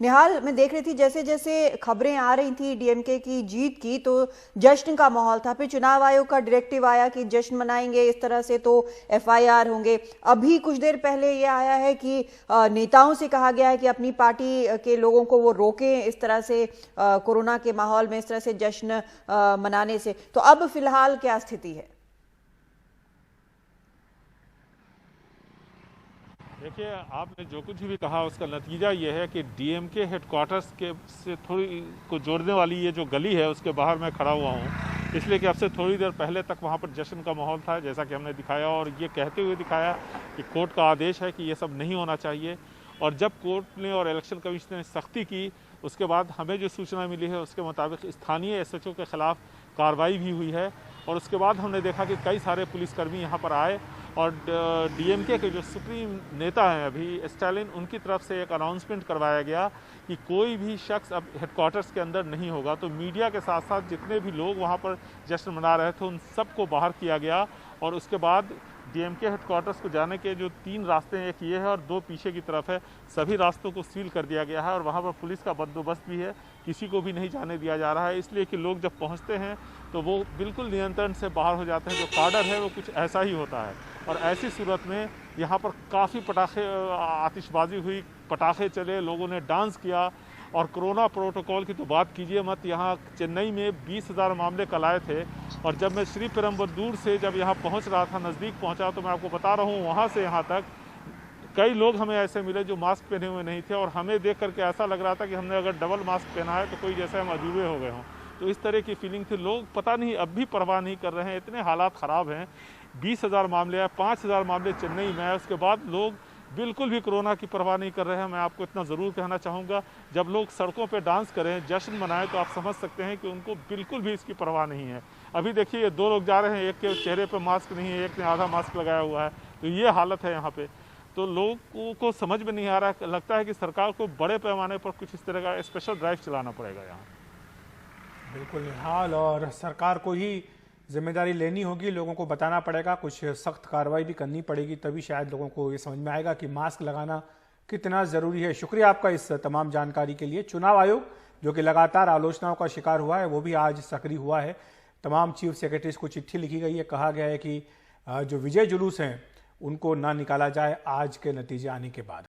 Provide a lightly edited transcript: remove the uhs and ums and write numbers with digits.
निहाल, मैं देख रही थी जैसे जैसे खबरें आ रही थी डीएमके की जीत की, तो जश्न का माहौल था। फिर चुनाव आयोग का डायरेक्टिव आया कि जश्न मनाएंगे इस तरह से तो एफआईआर होंगे। अभी कुछ देर पहले ये आया है कि नेताओं से कहा गया है कि अपनी पार्टी के लोगों को वो रोकें इस तरह से कोरोना के माहौल में इस तरह से जश्न मनाने से। तो अब फिलहाल क्या स्थिति है? देखिए, आपने जो कुछ भी कहा उसका नतीजा ये है कि डीएमके हेडक्वार्टर्स के से थोड़ी को जोड़ने वाली ये जो गली है उसके बाहर मैं खड़ा हुआ हूँ, इसलिए कि अब से थोड़ी देर पहले तक वहाँ पर जश्न का माहौल था, जैसा कि हमने दिखाया और ये कहते हुए दिखाया कि कोर्ट का आदेश है कि ये सब नहीं होना चाहिए। और जब कोर्ट ने और इलेक्शन कमीशन ने सख्ती की, उसके बाद हमें जो सूचना मिली है उसके मुताबिक स्थानीय एसएचओ के खिलाफ कार्रवाई भी हुई है। और उसके बाद हमने देखा कि कई सारे पुलिसकर्मी यहाँ पर आए और डीएमके के जो सुप्रीम नेता हैं अभी स्टालिन, उनकी तरफ से एक अनाउंसमेंट करवाया गया कि कोई भी शख्स अब हेडक्वार्टर्स के अंदर नहीं होगा। तो मीडिया के साथ साथ जितने भी लोग वहाँ पर जश्न मना रहे थे उन सबको बाहर किया गया। और उसके बाद डीएमके हेडक्वार्टर्स को जाने के जो 3 रास्ते हैं, एक ये है और 2 पीछे की तरफ है, सभी रास्तों को सील कर दिया गया है और वहाँ पर पुलिस का बंदोबस्त भी है, किसी को भी नहीं जाने दिया जा रहा है। इसलिए कि लोग जब पहुँचते हैं तो वो बिल्कुल नियंत्रण से बाहर हो जाते हैं। जो कार्डर है वो कुछ ऐसा ही होता है। और ऐसी सूरत में यहाँ पर काफ़ी पटाखे आतिशबाजी हुई, पटाखे चले, लोगों ने डांस किया। और कोरोना प्रोटोकॉल की तो बात कीजिए मत। यहाँ चेन्नई में 20,000 मामले कल आए थे और जब मैं श्री पेरम्बदूर से जब यहाँ पहुँच रहा था, नज़दीक पहुँचा, तो मैं आपको बता रहा हूँ वहाँ से यहाँ तक कई लोग हमें ऐसे मिले जो मास्क पहने हुए नहीं थे और हमें देख करके ऐसा लग रहा था कि हमने अगर डबल मास्क पहना है तो कोई जैसे हम अजूबे हो गए हों। तो इस तरह की फीलिंग थी। लोग पता नहीं अब भी परवाह नहीं कर रहे हैं, इतने हालात ख़राब हैं। 20,000 मामले आए, 5,000 मामले चेन्नई में आए, उसके बाद लोग बिल्कुल भी कोरोना की परवाह नहीं कर रहे हैं। मैं आपको इतना ज़रूर कहना चाहूँगा, जब लोग सड़कों पे डांस करें, जश्न मनाएं, तो आप समझ सकते हैं कि उनको बिल्कुल भी इसकी परवाह नहीं है। अभी देखिए, 2 लोग जा रहे हैं, एक के चेहरे पे मास्क नहीं है, एक ने आधा मास्क लगाया हुआ है। तो ये हालत है यहाँ पे। तो लोगों को समझ में नहीं आ रहा, लगता है कि सरकार को बड़े पैमाने पर कुछ इस तरह का स्पेशल ड्राइव चलाना पड़ेगा यहाँ। बिल्कुल निहाल, और सरकार को ही जिम्मेदारी लेनी होगी, लोगों को बताना पड़ेगा, कुछ सख्त कार्रवाई भी करनी पड़ेगी, तभी शायद लोगों को ये समझ में आएगा कि मास्क लगाना कितना ज़रूरी है। शुक्रिया आपका इस तमाम जानकारी के लिए। चुनाव आयोग जो कि लगातार आलोचनाओं का शिकार हुआ है, वो भी आज सक्रिय हुआ है। तमाम चीफ सेक्रेटरीज को चिट्ठी लिखी गई है, कहा गया है कि जो विजय जुलूस हैं उनको ना निकाला जाए आज के नतीजे आने के बाद।